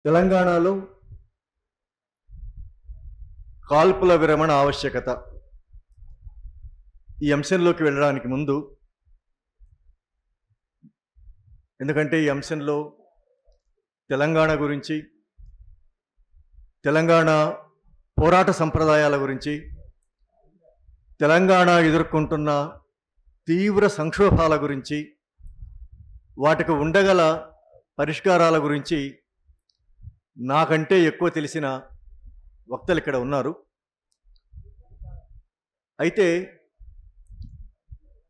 తెలంగాణలో కాల్పుల విరమణ ఆవశ్యకత ఈ అంశంలోకి వెళ్ళడానికి ముందు, ఎందుకంటే ఈ అంశంలో తెలంగాణ గురించి, తెలంగాణ పోరాట సంప్రదాయాల గురించి, తెలంగాణ ఎదుర్కొంటున్న తీవ్ర సంక్షోభాల గురించి, వాటికి ఉండగల పరిష్కారాల గురించి నాకంటే ఎక్కువ తెలిసిన వక్తలు ఇక్కడ ఉన్నారు. అయితే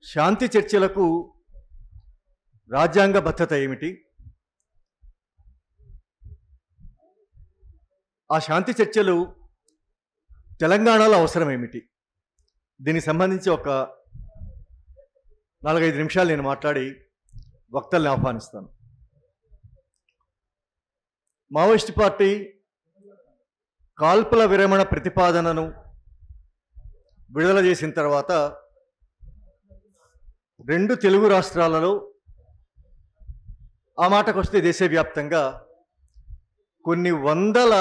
శాంతి చర్చలకు రాజ్యాంగబద్ధత ఏమిటి, ఆ శాంతి చర్చలు తెలంగాణలో అవసరం ఏమిటి, దీనికి సంబంధించి ఒక 4-5 నిమిషాలు నేను మాట్లాడి వక్తల్ని ఆహ్వానిస్తాను. మావోయిస్ట్ పార్టీ కాల్పుల విరమణ ప్రతిపాదనను విడుదల చేసిన తర్వాత 2 తెలుగు రాష్ట్రాలలో, ఆ మాటకు వస్తే దేశవ్యాప్తంగా కొన్ని వందల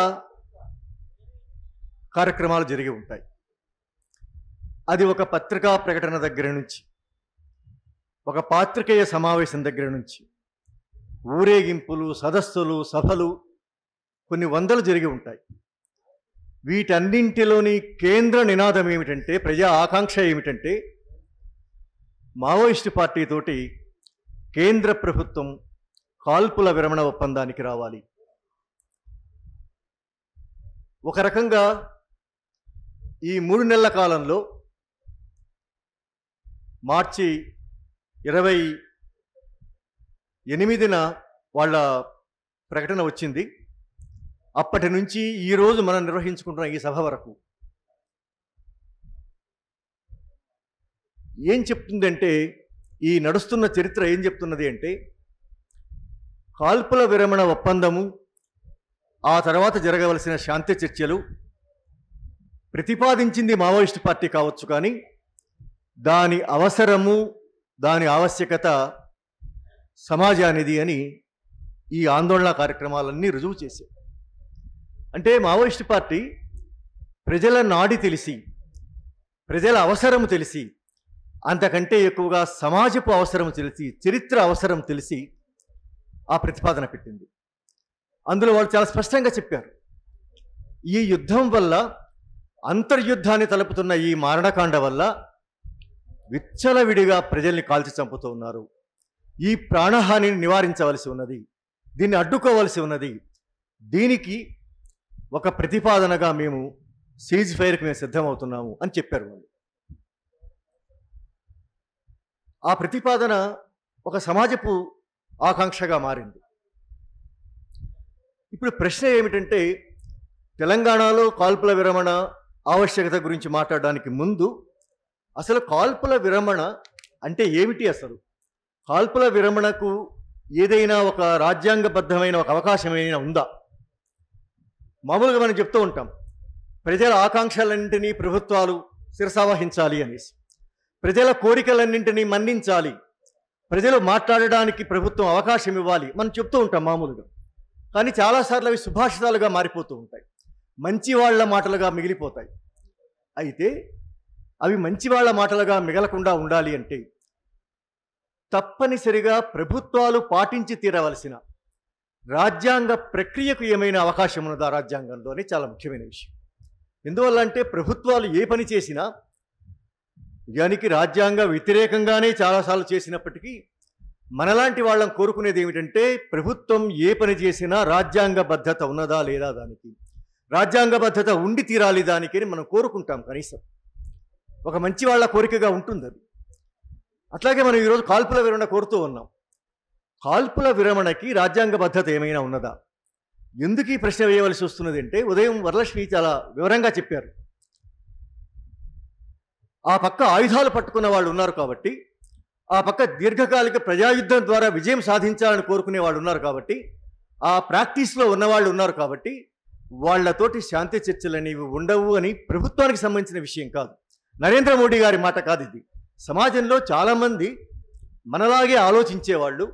కార్యక్రమాలు జరిగి ఉంటాయి. అది ఒక పత్రికా ప్రకటన దగ్గర నుంచి, ఒక పాత్రికేయ సమావేశం దగ్గర నుంచి, ఊరేగింపులు, సదస్సులు, సభలు కొన్ని వందలు జరిగి ఉంటాయి. వీటన్నింటిలోని కేంద్ర నినాదం ఏమిటంటే, ప్రజా ఆకాంక్ష ఏమిటంటే, మావోయిస్టు పార్టీతోటి కేంద్ర ప్రభుత్వం కాల్పుల విరమణ ఒప్పందానికి రావాలి. ఒక రకంగా ఈ 3 నెలల కాలంలో మార్చి 28న వాళ్ళ ప్రకటన వచ్చింది. అప్పటి నుంచి ఈరోజు మనం నిర్వహించుకుంటున్న ఈ సభ వరకు ఏం చెప్తుందంటే, ఈ నడుస్తున్న చరిత్ర ఏం చెప్తున్నది అంటే, కాల్పుల విరమణ ఒప్పందము, ఆ తర్వాత జరగవలసిన శాంతి చర్చలు ప్రతిపాదించింది మావోయిస్టు పార్టీ కావచ్చు, కానీ దాని అవసరము, దాని ఆవశ్యకత సమాజానిది అని ఈ ఆందోళన కార్యక్రమాలన్నీ రుజువు చేశాయి. అంటే మావోయిస్టు పార్టీ ప్రజల నాడి తెలిసి, ప్రజల అవసరం తెలిసి, అంతకంటే ఎక్కువగా సమాజపు అవసరం తెలిసి, చరిత్ర అవసరం తెలిసి ఆ ప్రతిపాదన పెట్టింది. అందులో వాళ్ళు చాలా స్పష్టంగా చెప్పారు, ఈ యుద్ధం వల్ల, అంతర్యుద్ధాన్ని తలుపుతున్న ఈ మారణకాండ వల్ల విచ్చలవిడిగా ప్రజల్ని కాల్చి చంపుతూ ఉన్నారు. ఈ ప్రాణహానిని నివారించవలసి ఉన్నది, దీన్ని అడ్డుకోవలసి ఉన్నది. దీనికి ఒక ప్రతిపాదనగా మేము సీజ్ ఫైర్కి మేము సిద్ధమవుతున్నాము అని చెప్పారు వాళ్ళు. ఆ ప్రతిపాదన ఒక సమాజపు ఆకాంక్షగా మారింది. ఇప్పుడు ప్రశ్న ఏమిటంటే, తెలంగాణలో కాల్పుల విరమణ ఆవశ్యకత గురించి మాట్లాడడానికి ముందు, అసలు కాల్పుల విరమణ అంటే ఏమిటి, అసలు కాల్పుల విరమణకు ఏదైనా ఒక రాజ్యాంగబద్ధమైన ఒక అవకాశం ఏదైనా ఉందా? మామూలుగా మనం చెప్తూ ఉంటాం, ప్రజల ఆకాంక్షలన్నింటినీ ప్రభుత్వాలు శిరసావహించాలి అనేసి, ప్రజల కోరికలన్నింటినీ మన్నించాలి, ప్రజలు మాట్లాడడానికి ప్రభుత్వం అవకాశం ఇవ్వాలి మనం చెప్తూ ఉంటాం మామూలుగా. కానీ చాలాసార్లు అవి సుభాషితాలుగా మారిపోతూ ఉంటాయి, మంచి వాళ్ళ మాటలుగా మిగిలిపోతాయి. అయితే అవి మంచి వాళ్ళ మాటలుగా మిగలకుండా ఉండాలి అంటే తప్పనిసరిగా ప్రభుత్వాలు పాటించి తీరవలసిన రాజ్యాంగ ప్రక్రియకు ఏమైనా అవకాశం ఉన్నదా రాజ్యాంగంలో అని చాలా ముఖ్యమైన విషయం. ఎందువల్ల అంటే, ప్రభుత్వాలు ఏ పని చేసినా, నిజానికి రాజ్యాంగ వ్యతిరేకంగానే చాలాసార్లు చేసినప్పటికీ, మనలాంటి వాళ్ళం కోరుకునేది ఏమిటంటే, ప్రభుత్వం ఏ పని చేసినా రాజ్యాంగబద్ధత ఉన్నదా లేదా, దానికి రాజ్యాంగబద్ధత ఉండి తీరాలి దానికి అని మనం కోరుకుంటాం. కనీసం ఒక మంచి వాళ్ళ కోరికగా ఉంటుంది అది. అట్లాగే మనం ఈరోజు కాల్పుల విరమణ కోరుతూ ఉన్నాం. కాల్పుల విరమణకి రాజ్యాంగబద్ధత ఏమైనా ఉన్నదా? ఎందుకు ఈ ప్రశ్న వేయవలసి వస్తున్నది అంటే, ఉదయం వరలక్ష్మి చాలా వివరంగా చెప్పారు. ఆ పక్క ఆయుధాలు పట్టుకున్న వాళ్ళు ఉన్నారు కాబట్టి, ఆ పక్క దీర్ఘకాలిక ప్రజాయుద్ధం ద్వారా విజయం సాధించాలని కోరుకునే వాళ్ళు ఉన్నారు కాబట్టి, ఆ ప్రాక్టీస్లో ఉన్నవాళ్ళు ఉన్నారు కాబట్టి, వాళ్లతోటి శాంతి చర్చలు అనేవి ఉండవు అని ప్రభుత్వానికి సంబంధించిన విషయం కాదు, నరేంద్ర మోడీ గారి మాట కాదు ఇది. సమాజంలో చాలామంది మనలాగే ఆలోచించేవాళ్ళు,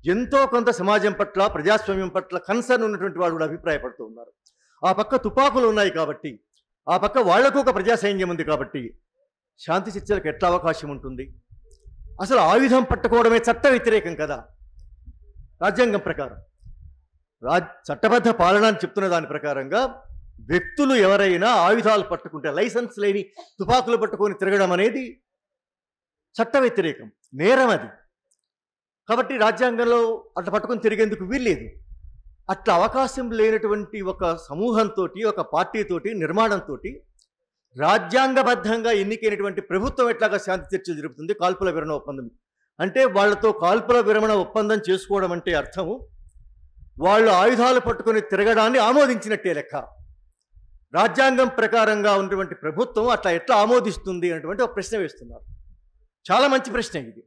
ఎంతో కొంత సమాజం పట్ల, ప్రజాస్వామ్యం పట్ల కన్సర్న్ ఉన్నటువంటి వాళ్ళు కూడా అభిప్రాయపడుతూ ఉన్నారు. ఆ పక్క తుపాకులు ఉన్నాయి కాబట్టి, ఆ పక్క వాళ్లకు ఒక ప్రజా సైన్యం ఉంది కాబట్టి శాంతి చర్చలకు ఎట్లా అవకాశం ఉంటుంది? అసలు ఆయుధం పట్టుకోవడమే చట్ట వ్యతిరేకం కదా రాజ్యాంగం ప్రకారం. చట్టబద్ధ పాలన అని చెప్తున్న దాని ప్రకారంగా వ్యక్తులు ఎవరైనా ఆయుధాలు పట్టుకుంటే, లైసెన్స్ లేని తుపాకులు పట్టుకొని తిరగడం అనేది చట్ట వ్యతిరేకం, నేరం అది. కాబట్టి రాజ్యాంగంలో అట్లా పట్టుకొని తిరిగేందుకు వీల్లేదు. అట్లా అవకాశం లేనటువంటి ఒక సమూహంతో, ఒక పార్టీతోటి, నిర్మాణంతో రాజ్యాంగబద్ధంగా ఎన్నికైనటువంటి ప్రభుత్వం ఎట్లాగా శాంతి చర్చలు జరుపుతుంది? కాల్పుల విరమణ ఒప్పందం అంటే వాళ్ళతో కాల్పుల విరమణ ఒప్పందం చేసుకోవడం అంటే అర్థము వాళ్ళు ఆయుధాలు పట్టుకొని తిరగడాన్ని ఆమోదించినట్టే లెక్క. రాజ్యాంగం ప్రకారంగా ఉన్నటువంటి ప్రభుత్వం అట్లా ఎట్లా ఆమోదిస్తుంది అనేటువంటి ఒక ప్రశ్న వేస్తున్నారు. చాలా మంచి ప్రశ్న ఇది.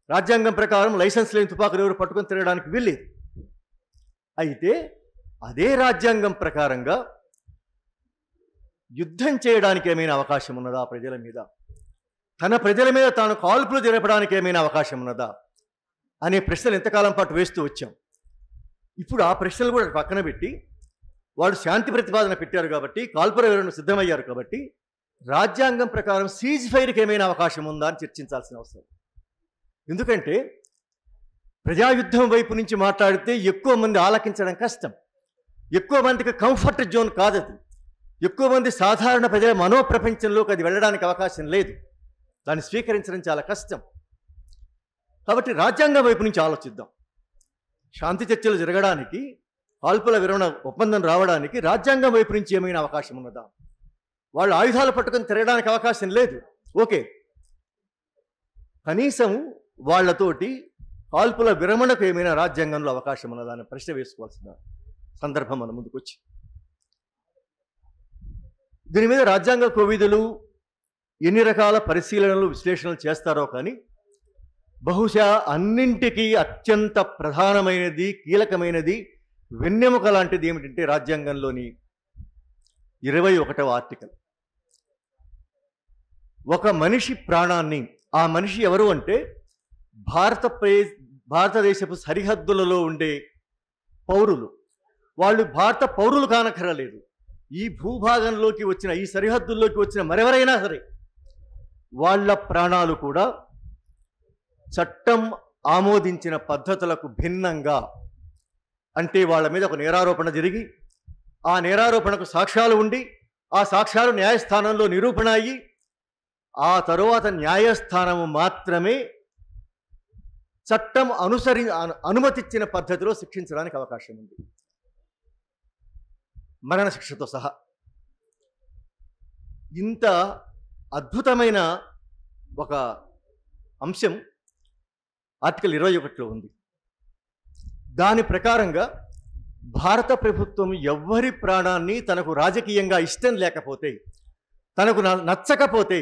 రాజ్యాంగం ప్రకారం లైసెన్స్ లేని తుపాకులు ఎవరు పట్టుకొని తిరగడానికి వీల్లేదు. అయితే అదే రాజ్యాంగం ప్రకారంగా యుద్ధం చేయడానికి ఏమైనా అవకాశం ఉన్నదా ప్రజల మీద? తన ప్రజల మీద తాను కాల్పులు జరపడానికి ఏమైనా అవకాశం ఉన్నదా అనే ప్రశ్నలు ఎంతకాలం పాటు వేస్తూ వచ్చాం. ఇప్పుడు ఆ ప్రశ్నలు కూడా పక్కన పెట్టి వాడు శాంతి ప్రతిపాదన పెట్టారు కాబట్టి, కాల్పుల విరమణ సిద్ధమయ్యారు కాబట్టి రాజ్యాంగం ప్రకారం సీజ్ ఫైర్కి ఏమైనా అవకాశం ఉందా అని చర్చించాల్సిన అవసరం. ఎందుకంటే ప్రజాయుద్ధం వైపు నుంచి మాట్లాడితే ఎక్కువ మంది ఆలకించడం కష్టం, ఎక్కువ మందికి కంఫర్ట్ జోన్ కాదది, ఎక్కువ మంది సాధారణ ప్రజల మనోప్రపంచంలోకి అది వెళ్ళడానికి అవకాశం లేదు, దాన్ని స్వీకరించడం చాలా కష్టం. కాబట్టి రాజ్యాంగం వైపు నుంచి ఆలోచిద్దాం. శాంతి చర్చలు జరగడానికి, కాల్పుల విరమణ ఒప్పందం రావడానికి రాజ్యాంగం వైపు నుంచి ఏమైనా అవకాశం ఉన్నదా? వాళ్ళు ఆయుధాలు పట్టుకొని తిరగడానికి అవకాశం లేదు, ఓకే, కనీసం వాళ్లతోటి కాల్పుల విరమణకు ఏమైనా రాజ్యాంగంలో అవకాశం ఉన్నదా అని ప్రశ్న వేసుకోవాల్సిన సందర్భం మన ముందుకు వచ్చి, దీని మీద రాజ్యాంగ కోవిదులు ఎన్ని రకాల పరిశీలనలు, విశ్లేషణలు చేస్తారో కానీ బహుశా అన్నింటికీ అత్యంత ప్రధానమైనది, కీలకమైనది, వెన్నెముక లాంటిది ఏమిటంటే రాజ్యాంగంలోని 21వ ఆర్టికల్. ఒక మనిషి ప్రాణాన్ని, ఆ మనిషి ఎవరు అంటే భారతదేశపు సరిహద్దులలో ఉండే పౌరులు, వాళ్ళు భారత పౌరులు కానక్కరలేదు, ఈ భూభాగంలోకి వచ్చిన, ఈ సరిహద్దుల్లోకి వచ్చిన మరెవరైనా సరే వాళ్ళ ప్రాణాలు కూడా చట్టం ఆమోదించిన పద్ధతులకు భిన్నంగా, అంటే వాళ్ళ మీద ఒక నేరారోపణ జరిగి ఆ నేరారోపణకు సాక్ష్యాలు ఉండి ఆ సాక్ష్యాలు న్యాయస్థానంలో నిరూపణ అయ్యి ఆ తరువాత న్యాయస్థానము మాత్రమే చట్టం అనుమతిచ్చిన పద్ధతిలో శిక్షించడానికి అవకాశం ఉంది, మరణశిక్షతో సహా. ఇంత అద్భుతమైన ఒక అంశం ఆర్టికల్ 21లో ఉంది. దాని ప్రకారంగా భారత ప్రభుత్వం ఎవ్వరి ప్రాణాన్ని తనకు రాజకీయంగా ఇష్టం లేకపోతే, తనకు నచ్చకపోతే,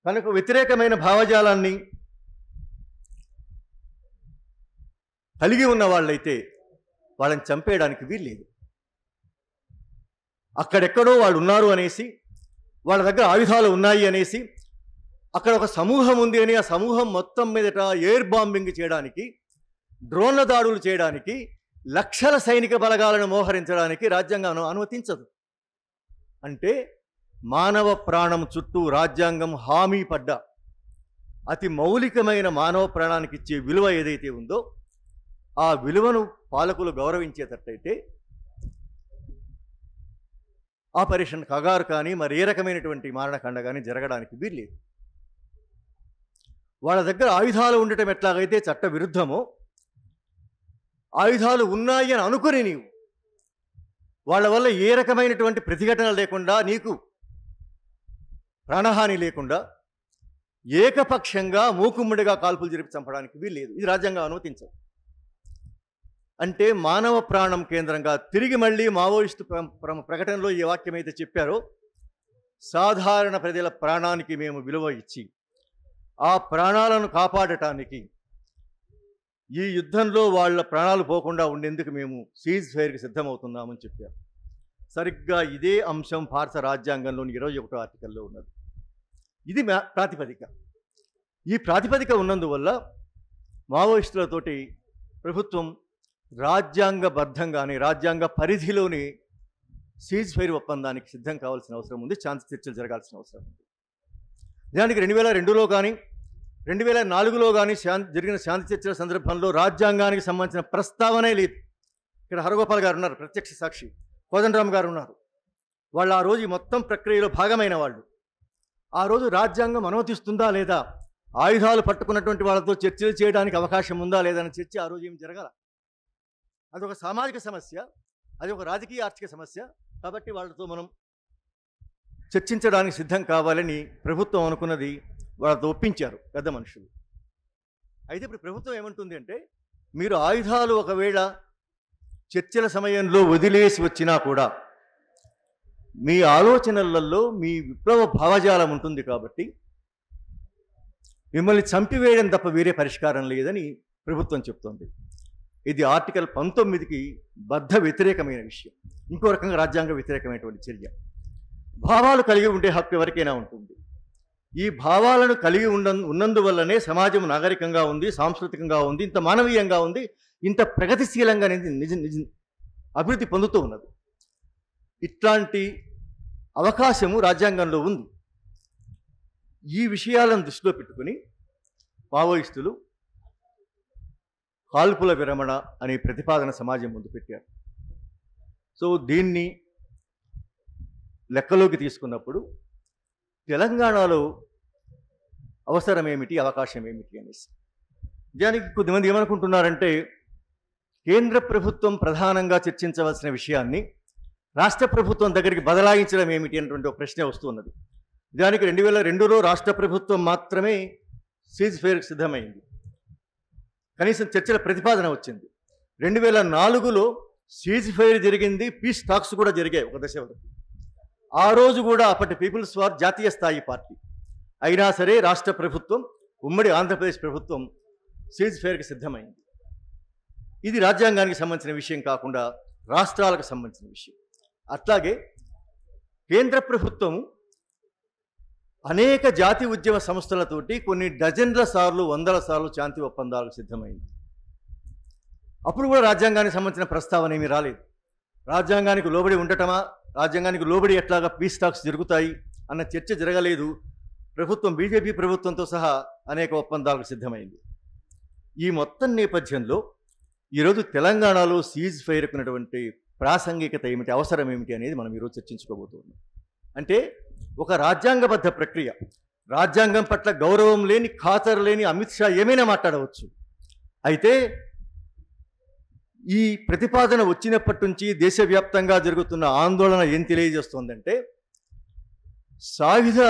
తనకు వ్యతిరేకమైన భావజాలాన్ని కలిగి ఉన్న వాళ్ళైతే వాళ్ళని చంపేయడానికి వీల్లేదు. అక్కడెక్కడో వాళ్ళు ఉన్నారు అనేసి, వాళ్ళ దగ్గర ఆయుధాలు ఉన్నాయి అనేసి, అక్కడ ఒక సమూహం ఉంది అని ఆ సమూహం మొత్తం మీదట ఎయిర్ బాంబింగ్ చేయడానికి, డ్రోన్ల దాడులు చేయడానికి, లక్షల సైనిక బలగాలను మోహరించడానికి రాజ్యాంగం అనుమతించదు. అంటే మానవ ప్రాణం చుట్టూ రాజ్యాంగం హామీ పడ్డ అతి మౌలికమైన మానవ ప్రాణానికి ఇచ్చే విలువ ఏదైతే ఉందో ఆ విలువను పాలకులు గౌరవించేటట్టయితే ఆపరేషన్ కగారు కానీ మరి ఏ రకమైనటువంటి మారణకాండ కానీ జరగడానికి వీల్లేదు. వాళ్ళ దగ్గర ఆయుధాలు ఉండటం ఎట్లాగైతే చట్ట విరుద్ధమో, ఆయుధాలు ఉన్నాయి అని అనుకుని నీవు వాళ్ళ వల్ల ఏ రకమైనటువంటి ప్రతిఘటన లేకుండా, నీకు ప్రాణహాని లేకుండా ఏకపక్షంగా మూకుమ్మడిగా కాల్పులు జరిపి చంపడానికి వీల్లేదు. ఇది రాజ్యాంగం అనుమతించదు. అంటే మానవ ప్రాణం కేంద్రంగా తిరిగి మళ్ళీ మావోయిస్టు ప్రకటనలో ఏ వాక్యం అయితే చెప్పారో, సాధారణ ప్రజల ప్రాణానికి మేము విలువ ఇచ్చి ఆ ప్రాణాలను కాపాడటానికి, ఈ యుద్ధంలో వాళ్ళ ప్రాణాలు పోకుండా ఉండేందుకు మేము సీజ్ ఫైర్కి సిద్ధమవుతున్నామని చెప్పారు. సరిగ్గా ఇదే అంశం భారత రాజ్యాంగంలోని 21వ ఆర్టికల్లో ఉన్నది. ఇది ప్రాతిపదిక. ఈ ప్రాతిపదిక ఉన్నందువల్ల మావోయిస్టులతోటి ప్రభుత్వం రాజ్యాంగబద్ధంగానే రాజ్యాంగ పరిధిలోని సీజ్ ఫైర్ ఒప్పందానికి సిద్ధం కావాల్సిన అవసరం ఉంది. శాంతి చర్చలు జరగాల్సిన అవసరం ఉంది. నిజానికి 2002లో కానీ 2004లో కానీ జరిగిన శాంతి చర్చల సందర్భంలో రాజ్యాంగానికి సంబంధించిన ప్రస్తావనే లేదు. ఇక్కడ హరగోపాల్ గారు ఉన్నారు, ప్రత్యక్ష సాక్షి. కోదండరామ్ గారు ఉన్నారు. వాళ్ళు ఆ రోజు మొత్తం ప్రక్రియలో భాగమైన వాళ్ళు. ఆ రోజు రాజ్యాంగం అనుమతిస్తుందా లేదా, ఆయుధాలు పట్టుకున్నటువంటి వాళ్ళతో చర్చలు చేయడానికి అవకాశం ఉందా లేదా అని చర్చ ఆ రోజు ఏం జరగాల. అదొక సామాజిక సమస్య, అది ఒక రాజకీయ ఆర్థిక సమస్య. కాబట్టి వాళ్ళతో మనం చర్చించడానికి సిద్ధం కావాలని ప్రభుత్వం అనుకున్నది. వాళ్ళతో ఒప్పించారు పెద్ద మనుషులు. అయితే ఇప్పుడు ప్రభుత్వం ఏమంటుంది అంటే, మీరు ఆయుధాలు ఒకవేళ చర్చల సమయంలో వదిలేసి వచ్చినా కూడా మీ ఆలోచనలలో మీ విప్లవ భావజాలం ఉంటుంది కాబట్టి మిమ్మల్ని చంపివేయడం తప్ప వేరే పరిష్కారం లేదని ప్రభుత్వం చెప్తోంది. ఇది ఆర్టికల్ 19కి బద్ధ వ్యతిరేకమైన విషయం. ఇంకో రకంగా రాజ్యాంగ వ్యతిరేకమైనటువంటి చర్య. భావాలు కలిగి ఉండే హక్కు ఎవరికైనా ఉంటుంది. ఈ భావాలను కలిగి ఉన్నందువల్లనే సమాజం నాగరికంగా ఉంది, సాంస్కృతికంగా ఉంది, ఇంత మానవీయంగా ఉంది, ఇంత ప్రగతిశీలంగా నిజ అభివృద్ధి పొందుతూ ఉన్నది. ఇట్లాంటి అవకాశము రాజ్యాంగంలో ఉంది. ఈ విషయాలను దృష్టిలో పెట్టుకుని మావోయిస్టులు కాల్పుల విరమణ అనే ప్రతిపాదన సమాజం ముందు పెట్టారు. సో దీన్ని లెక్కలోకి తీసుకున్నప్పుడు తెలంగాణలో అవసరం ఏమిటి, అవకాశం ఏమిటి అనేసి దానికి కొద్దిమంది ఏమనుకుంటున్నారంటే, కేంద్ర ప్రభుత్వం ప్రధానంగా చర్చించవలసిన విషయాన్ని రాష్ట్ర ప్రభుత్వం దగ్గరికి బదలాయించడం ఏమిటి అన్నటువంటి ఒక ప్రశ్న వస్తున్నది. దానికి 2002లో రాష్ట్ర ప్రభుత్వం మాత్రమే సీజ్ ఫైర్కి సిద్ధమైంది. కనీసం చర్చల ప్రతిపాదన వచ్చింది. 2004లో సీజ్ ఫైర్ జరిగింది, పీస్ టాక్స్ కూడా జరిగాయి ఒక దశ వరకు. ఆ రోజు కూడా అప్పటి పీపుల్స్ వార్ జాతీయ స్థాయి పార్టీ అయినా సరే రాష్ట్ర ప్రభుత్వం, ఉమ్మడి ఆంధ్రప్రదేశ్ ప్రభుత్వం సీజ్ ఫైర్కి సిద్ధమైంది. ఇది రాజ్యాంగానికి సంబంధించిన విషయం కాకుండా రాష్ట్రాలకు సంబంధించిన విషయం. అట్లాగే కేంద్ర ప్రభుత్వము అనేక జాతి ఉద్యమ సంస్థలతోటి కొన్ని డజన్ల సార్లు, వందల సార్లు శాంతి ఒప్పందాలకు సిద్ధమైంది. అప్పుడు కూడా రాజ్యాంగానికి సంబంధించిన ప్రస్తావన ఏమీ రాలేదు. రాజ్యాంగానికి లోబడి ఉండటమా, రాజ్యాంగానికి లోబడి ఎట్లాగా పీస్ టాక్స్ జరుగుతాయి అన్న చర్చ జరగలేదు. ప్రభుత్వం, బీజేపీ ప్రభుత్వంతో సహా అనేక ఒప్పందాలకు సిద్ధమైంది. ఈ మొత్తం నేపథ్యంలో ఈరోజు తెలంగాణలో సీజ్ ఫైర్కు ఉన్నటువంటి ప్రాసంగికత ఏమిటి, అవసరం ఏమిటి అనేది మనం ఈరోజు చర్చించుకోబోతున్నాం. అంటే ఒక రాజ్యాంగబద్ధ ప్రక్రియ, రాజ్యాంగం పట్ల గౌరవం లేని, ఖాతరు లేని అమిత్ షా ఏమైనా మాట్లాడవచ్చు. అయితే ఈ ప్రతిపాదన వచ్చినప్పటి నుంచి దేశవ్యాప్తంగా జరుగుతున్న ఆందోళన ఏం తెలియజేస్తోందంటే, సాయుధ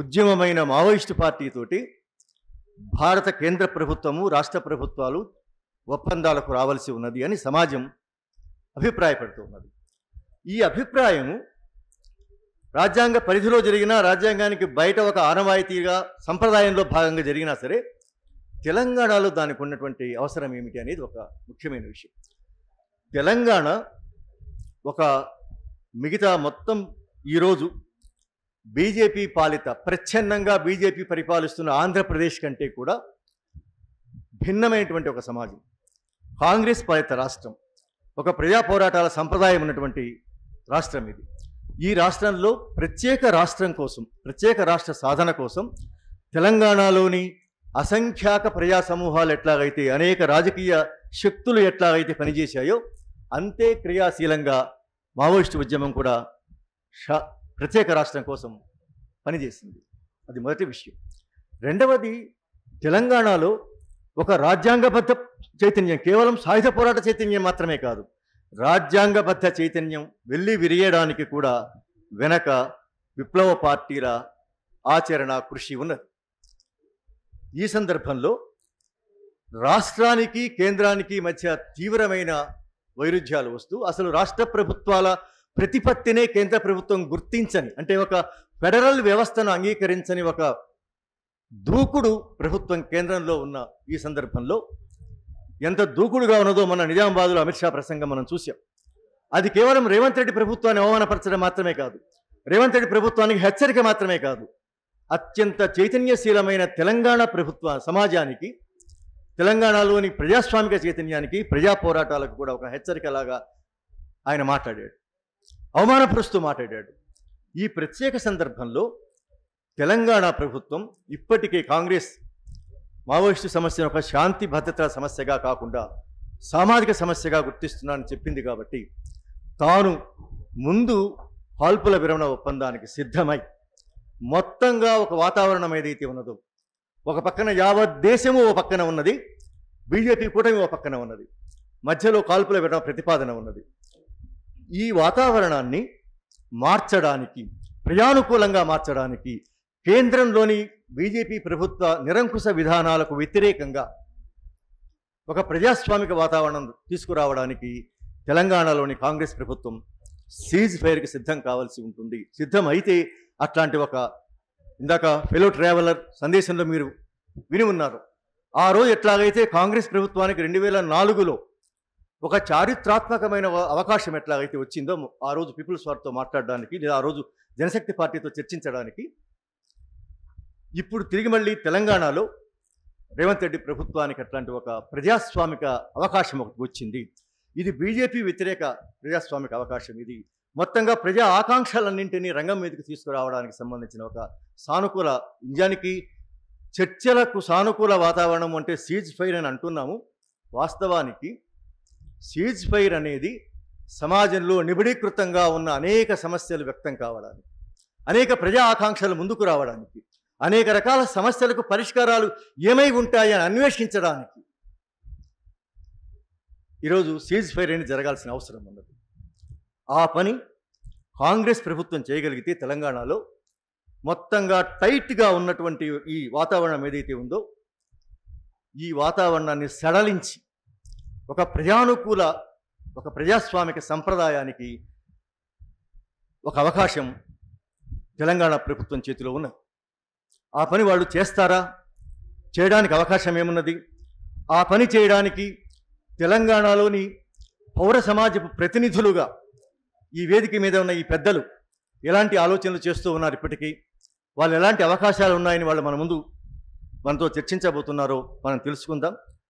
ఉద్యమమైన మావోయిస్టు పార్టీతోటి భారత కేంద్ర ప్రభుత్వము, రాష్ట్ర ప్రభుత్వాలు ఒప్పందాలకు రావాల్సి ఉన్నది అని సమాజం అభిప్రాయపడుతున్నది. ఈ అభిప్రాయము రాజ్యాంగ పరిధిలో జరిగినా, రాజ్యాంగానికి బయట ఒక ఆనవాయితీగా సంప్రదాయంలో భాగంగా జరిగినా సరే, తెలంగాణలో దానికి ఉన్నటువంటి అవసరం ఏమిటి అనేది ఒక ముఖ్యమైన విషయం. తెలంగాణ ఒక మిగతా మొత్తం ఈరోజు బీజేపీ పాలిత, ప్రచ్ఛన్నంగా బీజేపీ పరిపాలిస్తున్న ఆంధ్రప్రదేశ్ కంటే కూడా భిన్నమైనటువంటి ఒక సమాజం. కాంగ్రెస్ పాలిత రాష్ట్రం, ఒక ప్రజా పోరాటాల సంప్రదాయం ఉన్నటువంటి రాష్ట్రం ఇది. ఈ రాష్ట్రంలో ప్రత్యేక రాష్ట్రం కోసం, ప్రత్యేక రాష్ట్ర సాధన కోసం తెలంగాణలోని అసంఖ్యాక ప్రజా సమూహాలు ఎట్లాగైతే, అనేక రాజకీయ శక్తులు ఎట్లాగైతే పనిచేశాయో అంతే క్రియాశీలంగా మావోయిస్టు ఉద్యమం కూడా ప్రత్యేక రాష్ట్రం కోసం పనిచేసింది. అది మొదటి విషయం. రెండవది, తెలంగాణలో ఒక రాజ్యాంగబద్ధ చైతన్యం, కేవలం సాయుధ పోరాట చైతన్యం మాత్రమే కాదు, రాజ్యాంగబద్ధ చైతన్యం వెళ్ళి విరియడానికి కూడా వెనక విప్లవ పార్టీల ఆచరణ, కృషి ఉన్నది. ఈ సందర్భంలో రాష్ట్రానికి కేంద్రానికి మధ్య తీవ్రమైన వైరుధ్యాలు వస్తూ, అసలు రాష్ట్ర ప్రభుత్వాల ప్రతిపత్తినే కేంద్ర ప్రభుత్వం గుర్తించని, అంటే ఒక ఫెడరల్ వ్యవస్థను అంగీకరించని ఒక దూకుడు ప్రభుత్వం కేంద్రంలో ఉన్న ఈ సందర్భంలో ఎంత దూకుడుగా ఉన్నదో మన నిజామాబాద్లో అమిత్ షా ప్రసంగం మనం చూసాం. అది కేవలం రేవంత్ రెడ్డి ప్రభుత్వాన్ని అవమానపరచడం మాత్రమే కాదు, రేవంత్ రెడ్డి ప్రభుత్వానికి హెచ్చరిక మాత్రమే కాదు, అత్యంత చైతన్యశీలమైన తెలంగాణ ప్రభుత్వ సమాజానికి తెలంగాణలోని ప్రజాస్వామిక చైతన్యానికి, ప్రజా పోరాటాలకు కూడా ఒక హెచ్చరికలాగా ఆయన మాట్లాడాడు, అవమానపరుస్తూ మాట్లాడాడు. ఈ ప్రత్యేక సందర్భంలో తెలంగాణ ప్రభుత్వం ఇప్పటికే కాంగ్రెస్ మావోయిస్టు సమస్యను ఒక శాంతి భద్రతా సమస్యగా కాకుండా సామాజిక సమస్యగా గుర్తిస్తున్నానని చెప్పింది కాబట్టి తాను ముందు కాల్పుల విరమణ ఒప్పందానికి సిద్ధమై మొత్తంగా ఒక వాతావరణం ఏదైతే ఉన్నదో, ఒక పక్కన యావత్ దేశము ఓ పక్కన ఉన్నది, బీజేపీ కూటమి ఓ పక్కన ఉన్నది, మధ్యలో కాల్పుల విరమణ ప్రతిపాదన ఉన్నది. ఈ వాతావరణాన్ని మార్చడానికి, ప్రజానుకూలంగా మార్చడానికి, కేంద్రంలోని బీజేపీ ప్రభుత్వ నిరంకుశ విధానాలకు వ్యతిరేకంగా ఒక ప్రజాస్వామిక వాతావరణం తీసుకురావడానికి తెలంగాణలోని కాంగ్రెస్ ప్రభుత్వం సీజ్ ఫైర్కి సిద్ధం కావాల్సి ఉంటుంది. సిద్ధమైతే అట్లాంటి ఒక, ఇందాక ఫెలో ట్రావెలర్ సందేశంలో మీరు విని ఉన్నారు, ఆ రోజు ఎట్లాగైతే కాంగ్రెస్ ప్రభుత్వానికి 2004లో ఒక చారిత్రాత్మకమైన అవకాశం ఎట్లాగైతే వచ్చిందో, ఆ రోజు పీపుల్స్ వార్తో మాట్లాడడానికి, లేదా ఆ రోజు జనశక్తి పార్టీతో చర్చించడానికి, ఇప్పుడు తిరిగి మళ్ళీ తెలంగాణలో రేవంత్ రెడ్డి ప్రభుత్వానికి అట్లాంటి ఒక ప్రజాస్వామిక అవకాశం ఒకటి వచ్చింది. ఇది బీజేపీ వ్యతిరేక ప్రజాస్వామిక అవకాశం. ఇది మొత్తంగా ప్రజా ఆకాంక్షలన్నింటినీ రంగం మీదకి తీసుకురావడానికి సంబంధించిన ఒక సానుకూల, నిజానికి చర్చలకు సానుకూల వాతావరణం అంటే సీజ్ ఫైర్ అని అంటున్నాము. వాస్తవానికి సీజ్ ఫైర్ అనేది సమాజంలో నిబిడీకృతంగా ఉన్న అనేక సమస్యలు వ్యక్తం కావడానికి, అనేక ప్రజా ఆకాంక్షలు ముందుకు రావడానికి, అనేక రకాల సమస్యలకు పరిష్కారాలు ఏమై ఉంటాయని అన్వేషించడానికి ఈరోజు సీజ్ ఫైర్ అనేది జరగాల్సిన అవసరం ఉన్నది. ఆ పని కాంగ్రెస్ ప్రభుత్వం చేయగలిగితే తెలంగాణలో మొత్తంగా టైట్గా ఉన్నటువంటి ఈ వాతావరణం ఏదైతే ఉందో, ఈ వాతావరణాన్ని సడలించి ఒక ప్రజానుకూల, ఒక ప్రజాస్వామిక సంప్రదాయానికి ఒక అవకాశం తెలంగాణ ప్రభుత్వం చేతిలో ఉన్నది. ఆ పని వాళ్ళు చేస్తారా? చేయడానికి అవకాశం ఏమున్నది? ఆ పని చేయడానికి తెలంగాణలోని పౌర సమాజపు ప్రతినిధులుగా ఈ వేదిక మీద ఉన్న ఈ పెద్దలు ఎలాంటి ఆలోచనలు చేస్తూ ఉన్నారు, ఇప్పటికీ వాళ్ళు ఎలాంటి అవకాశాలు ఉన్నాయని వాళ్ళు మనతో చర్చించబోతున్నారో మనం తెలుసుకుందాం.